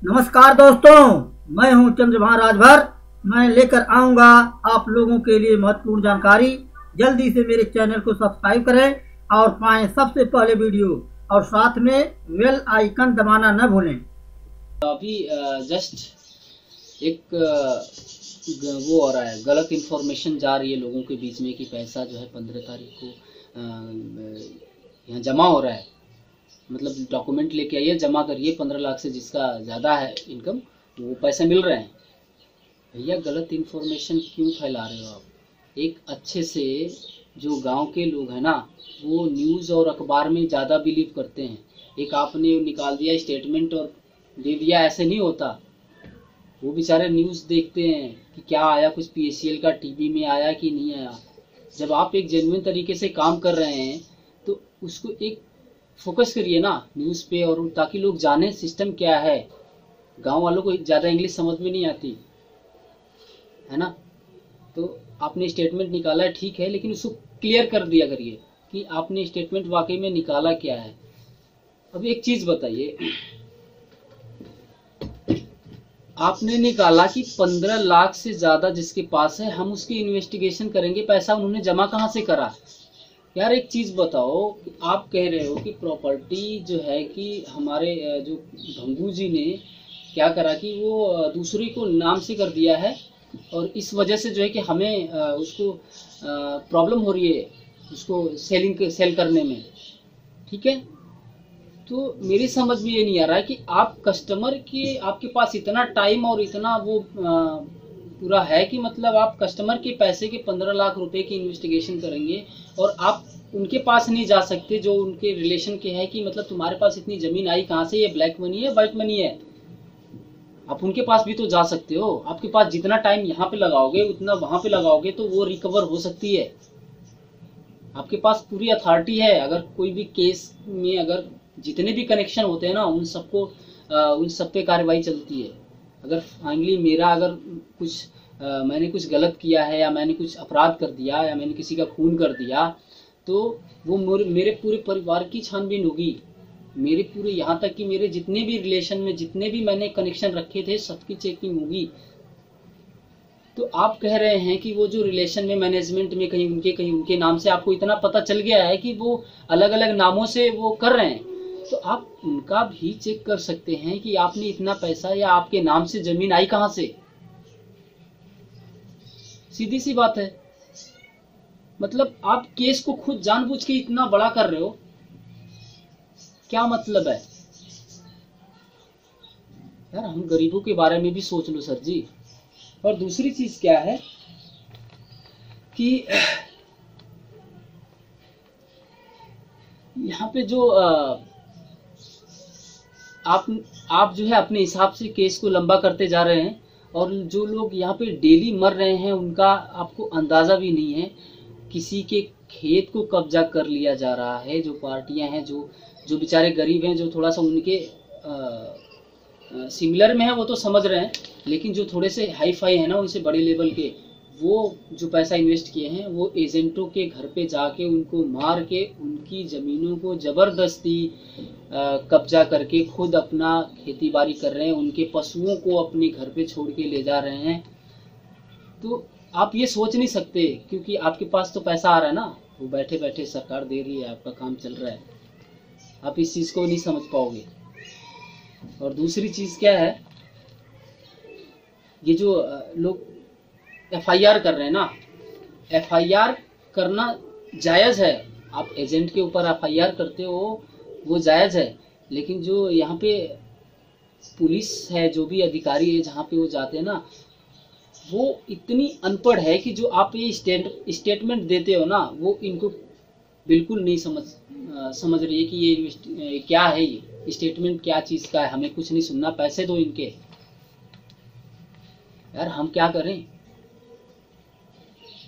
नमस्कार दोस्तों, मैं हूं चंद्रभान राजभर। मैं लेकर आऊंगा आप लोगों के लिए महत्वपूर्ण जानकारी। जल्दी से मेरे चैनल को सब्सक्राइब करें और पाएं सबसे पहले वीडियो, और साथ में बेल आइकन दबाना न भूलें। अभी जस्ट एक वो हो रहा है, गलत इन्फॉर्मेशन जा रही है लोगों के बीच में कि पैसा जो है 15 तारीख को यहाँ जमा हो रहा है। मतलब डॉक्यूमेंट लेके आइए, जमा करिए, 15 लाख से जिसका ज़्यादा है इनकम वो पैसे मिल रहे हैं। भैया गलत इन्फॉर्मेशन क्यों फैला रहे हो आप? एक अच्छे से जो गांव के लोग हैं ना, वो न्यूज़ और अखबार में ज़्यादा बिलीव करते हैं। एक आपने निकाल दिया स्टेटमेंट और दे दिया, ऐसे नहीं होता। वो बेचारे न्यूज़ देखते हैं कि क्या आया, कुछ PACL का टीवी में आया कि नहीं आया। जब आप एक जेन्युइन तरीके से काम कर रहे हैं तो उसको एक फोकस करिए ना न्यूज़ पे, और ताकि लोग जाने सिस्टम क्या है। गांव वालों को ज़्यादा इंग्लिश समझ में नहीं आती है ना। तो आपने स्टेटमेंट निकाला है, ठीक है, लेकिन उसको क्लियर कर दिया करिए कि आपने स्टेटमेंट वाकई में निकाला क्या है। अब एक चीज़ बताइए, आपने निकाला कि 15 लाख से ज़्यादा जिसके पास है हम उसकी इन्वेस्टिगेशन करेंगे, पैसा उन्होंने जमा कहाँ से करा। यार एक चीज़ बताओ कि आप कह रहे हो कि प्रॉपर्टी जो है कि हमारे जो भंगू जी ने क्या करा कि वो दूसरे को नाम से कर दिया है, और इस वजह से जो है कि हमें उसको प्रॉब्लम हो रही है उसको सेल करने में। ठीक है, तो मेरी समझ में ये नहीं आ रहा है कि आप कस्टमर के, आपके पास इतना टाइम और इतना वो पूरा है कि मतलब आप कस्टमर के पैसे के 15 लाख रुपए की इन्वेस्टिगेशन करेंगे और आप उनके पास नहीं जा सकते जो उनके रिलेशन के हैं कि मतलब तुम्हारे पास इतनी ज़मीन आई कहाँ से, ये ब्लैक मनी है वाइट मनी है। आप उनके पास भी तो जा सकते हो। आपके पास जितना टाइम यहाँ पे लगाओगे उतना वहाँ पे लगाओगे तो वो रिकवर हो सकती है। आपके पास पूरी अथॉरिटी है। अगर कोई भी केस में अगर जितने भी कनेक्शन होते हैं ना, उन सबको उन सब पे कार्रवाई चलती है। अगर फाइनली मेरा अगर कुछ मैंने कुछ गलत किया है या मैंने कुछ अपराध कर दिया या मैंने किसी का खून कर दिया तो वो मेरे पूरे परिवार की छानबीन होगी। मेरे पूरे, यहाँ तक कि मेरे जितने भी रिलेशन में जितने भी मैंने कनेक्शन रखे थे सबकी चेकिंग होगी। तो आप कह रहे हैं कि वो जो रिलेशन में मैनेजमेंट में कहीं उनके नाम से आपको इतना पता चल गया है कि वो अलग अलग नामों से वो कर रहे हैं, तो आप उनका भी चेक कर सकते हैं कि आपने इतना पैसा या आपके नाम से जमीन आई कहां से। सीधी सी बात है। मतलब आप केस को खुद जानबूझ के इतना बड़ा कर रहे हो, क्या मतलब है यार? हम गरीबों के बारे में भी सोच लो सर जी। और दूसरी चीज क्या है कि यहाँ पे जो आप जो है अपने हिसाब से केस को लंबा करते जा रहे हैं, और जो लोग यहाँ पे डेली मर रहे हैं उनका आपको अंदाजा भी नहीं है। किसी के खेत को कब्जा कर लिया जा रहा है। जो पार्टियां हैं, जो जो बेचारे गरीब हैं, जो थोड़ा सा उनके सिमिलर में है वो तो समझ रहे हैं, लेकिन जो थोड़े से हाई फाई है ना, उनसे बड़े लेवल के, वो जो पैसा इन्वेस्ट किए हैं वो एजेंटों के घर पे जाके उनको मार के उनकी ज़मीनों को ज़बरदस्ती कब्जा करके खुद अपना खेती बाड़ी कर रहे हैं। उनके पशुओं को अपने घर पे छोड़ के ले जा रहे हैं। तो आप ये सोच नहीं सकते, क्योंकि आपके पास तो पैसा आ रहा है ना, वो बैठे बैठे सरकार दे रही है, आपका काम चल रहा है, आप इस चीज़ को नहीं समझ पाओगे। और दूसरी चीज़ क्या है, ये जो लोग FIR कर रहे हैं ना, FIR करना जायज़ है। आप एजेंट के ऊपर FIR करते हो वो जायज़ है, लेकिन जो यहाँ पे पुलिस है, जो भी अधिकारी है, जहाँ पे वो जाते हैं ना, वो इतनी अनपढ़ है कि जो आप ये स्टेटमेंट देते हो ना, वो इनको बिल्कुल नहीं समझ रही है कि ये क्या है, ये स्टेटमेंट क्या चीज़ का है। हमें कुछ नहीं सुनना, पैसे दो इनके। यार हम क्या करें?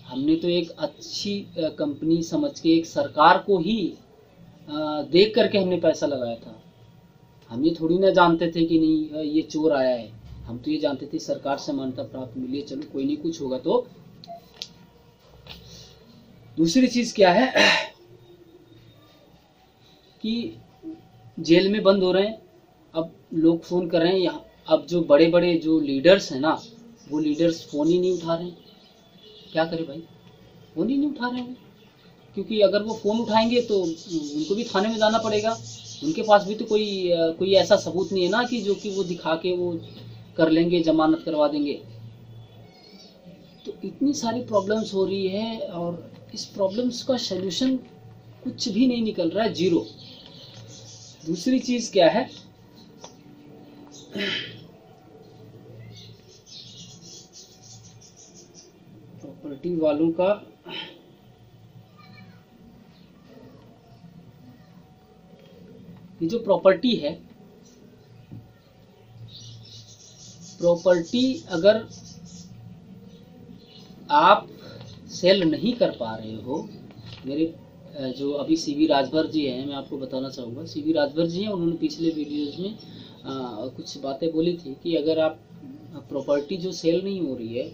हमने तो एक अच्छी कंपनी समझ के, एक सरकार को ही देख करके हमने पैसा लगाया था। हम ये थोड़ी ना जानते थे कि नहीं ये चोर आया है। हम तो ये जानते थे सरकार से मान्यता प्राप्त मिली है, चलो कोई नहीं, कुछ होगा तो। दूसरी चीज़ क्या है कि जेल में बंद हो रहे हैं। अब लोग फ़ोन कर रहे हैं, यहाँ अब जो बड़े बड़े जो लीडर्स हैं ना, वो लीडर्स फ़ोन ही नहीं उठा रहे हैं। क्या करें भाई, फ़ोन ही नहीं उठा रहे हैं, क्योंकि अगर वो फ़ोन उठाएंगे तो उनको भी थाने में जाना पड़ेगा। उनके पास भी तो कोई ऐसा सबूत नहीं है ना कि जो कि वो दिखा के वो कर लेंगे, जमानत करवा देंगे। तो इतनी सारी प्रॉब्लम्स हो रही है और इस प्रॉब्लम्स का सलूशन कुछ भी नहीं निकल रहा है, जीरो। दूसरी चीज़ क्या है, प्रॉपर्टी वालों का ये जो प्रॉपर्टी है, प्रॉपर्टी अगर आप सेल नहीं कर पा रहे हो, मेरे जो अभी सीवी राजभर जी हैं, मैं आपको बताना चाहूँगा, सीवी राजभर जी हैं, उन्होंने पिछले वीडियोज़ में कुछ बातें बोली थी कि अगर आप प्रॉपर्टी जो सेल नहीं हो रही है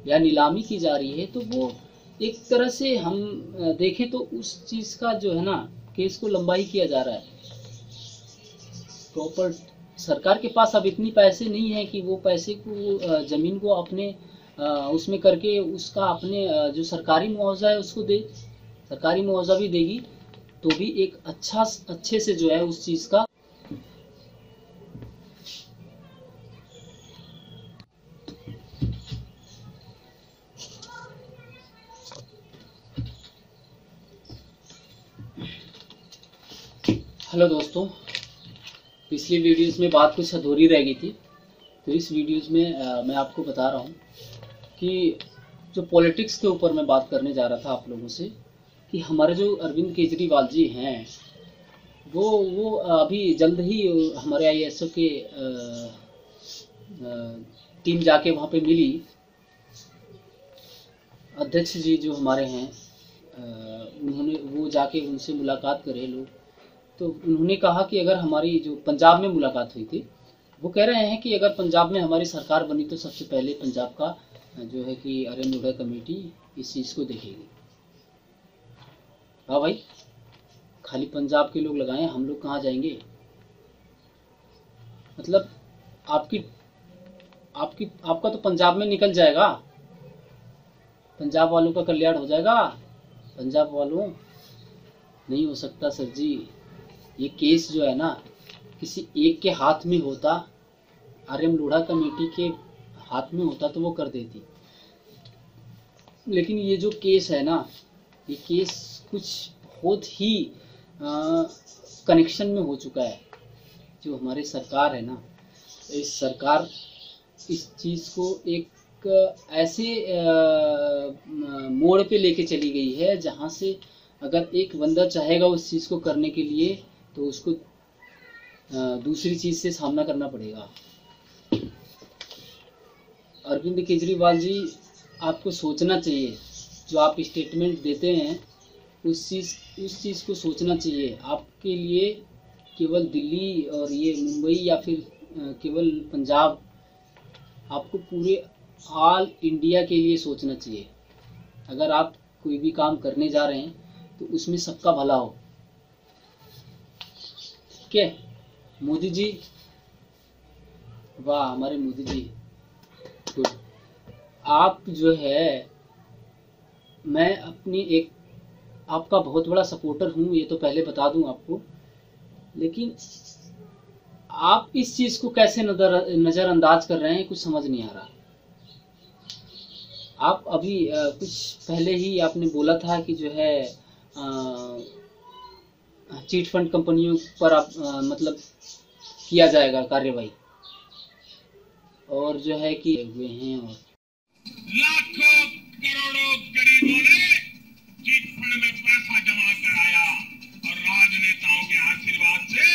या नीलामी की जा रही है, तो वो एक तरह से हम देखें तो उस चीज़ का जो है ना, केस को लंबा ही किया जा रहा है। सरकार के पास अब इतनी पैसे नहीं है कि वो पैसे को ज़मीन को अपने उसमें करके उसका अपने जो सरकारी मुआवजा है उसको दे। सरकारी मुआवजा भी देगी तो भी एक अच्छे से जो है उस चीज़ का हेलो दोस्तों, पिछली वीडियोस में बात कुछ अधूरी रह गई थी, तो इस वीडियोस में मैं आपको बता रहा हूँ कि जो पॉलिटिक्स के ऊपर मैं बात करने जा रहा था आप लोगों से, कि हमारे जो अरविंद केजरीवाल जी हैं, वो अभी जल्द ही हमारे आईएसओ के टीम जाके वहाँ पे मिली। अध्यक्ष जी जो हमारे हैं, उन्होंने वो जाके उनसे मुलाकात करे लोग, तो उन्होंने कहा कि अगर हमारी जो पंजाब में मुलाकात हुई थी, वो कह रहे हैं कि अगर पंजाब में हमारी सरकार बनी तो सबसे पहले पंजाब का जो है कि आर्यन लोढ़ा कमेटी इस चीज़ को देखेगी। हाँ भाई, खाली पंजाब के लोग लगाएं, हम लोग कहाँ जाएंगे? मतलब आपका तो पंजाब में निकल जाएगा, पंजाब वालों का कल्याण हो जाएगा। पंजाब वालों नहीं हो सकता सर जी। ये केस जो है ना, किसी एक के हाथ में होता, आर्यन लोढ़ा कमेटी के हाथ में होता तो वो कर देती, लेकिन ये जो केस है ना, ये केस कुछ बहुत ही कनेक्शन में हो चुका है। जो हमारी सरकार है ना, इस सरकार इस चीज़ को एक ऐसे मोड़ पे लेके चली गई है जहाँ से अगर एक बंदा चाहेगा उस चीज़ को करने के लिए तो उसको दूसरी चीज़ से सामना करना पड़ेगा। अरविंद केजरीवाल जी, आपको सोचना चाहिए, जो आप स्टेटमेंट देते हैं उस चीज़ को सोचना चाहिए। आपके लिए केवल दिल्ली और ये मुंबई या फिर केवल पंजाब, आपको पूरे ऑल इंडिया के लिए सोचना चाहिए। अगर आप कोई भी काम करने जा रहे हैं तो उसमें सबका भला हो। ठीक है मोदी जी, वाह हमारे मोदी जी, गुड। आप जो है, मैं अपनी आपका बहुत बड़ा सपोर्टर हूँ, ये तो पहले बता दूँ आपको, लेकिन आप इस चीज़ को कैसे नज़रअंदाज कर रहे हैं, कुछ समझ नहीं आ रहा। आप अभी कुछ पहले ही आपने बोला था कि जो है चीट फंड कंपनियों पर आप मतलब किया जाएगा कार्यवाही, और जो है कि हुए हैं और लाखों करोड़ों गरीबों ने चीट फंड में पैसा जमा कराया और राजनेताओं के आशीर्वाद से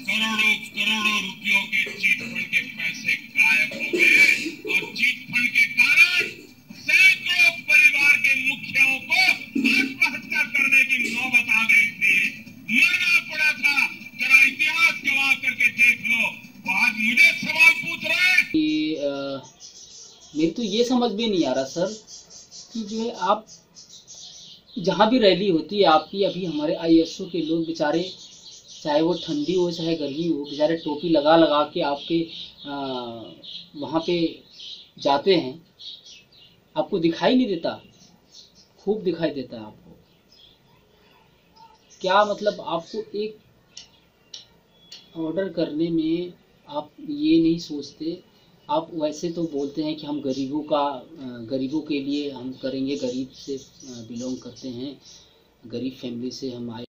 करोड़ों रुपयों के चीट फंड के पैसे गायब हो गए, और चीट फंड के कारण सैकड़ों परिवार के मुखियाओं को आत्महत्या करने की नौबत आ गई थी, मरना पड़ा था। जरा इतिहास गवाह करके देख लो। वो आज मुझे सवाल पूछ रहे हैं कि मेरी तो ये समझ में नहीं आ रहा सर कि जो है आप जहाँ भी रैली होती है आपकी, अभी हमारे आईएसओ के लोग बेचारे चाहे वो ठंडी हो चाहे गर्मी हो, बेचारे टोपी लगा लगा के आपके वहाँ पे जाते हैं, आपको दिखाई नहीं देता? खूब दिखाई देता है आपको। क्या मतलब आपको एक ऑर्डर करने में आप ये नहीं सोचते? आप वैसे तो बोलते हैं कि हम गरीबों के लिए हम करेंगे, गरीब से बिलोंग करते हैं, गरीब फैमिली से हम आए।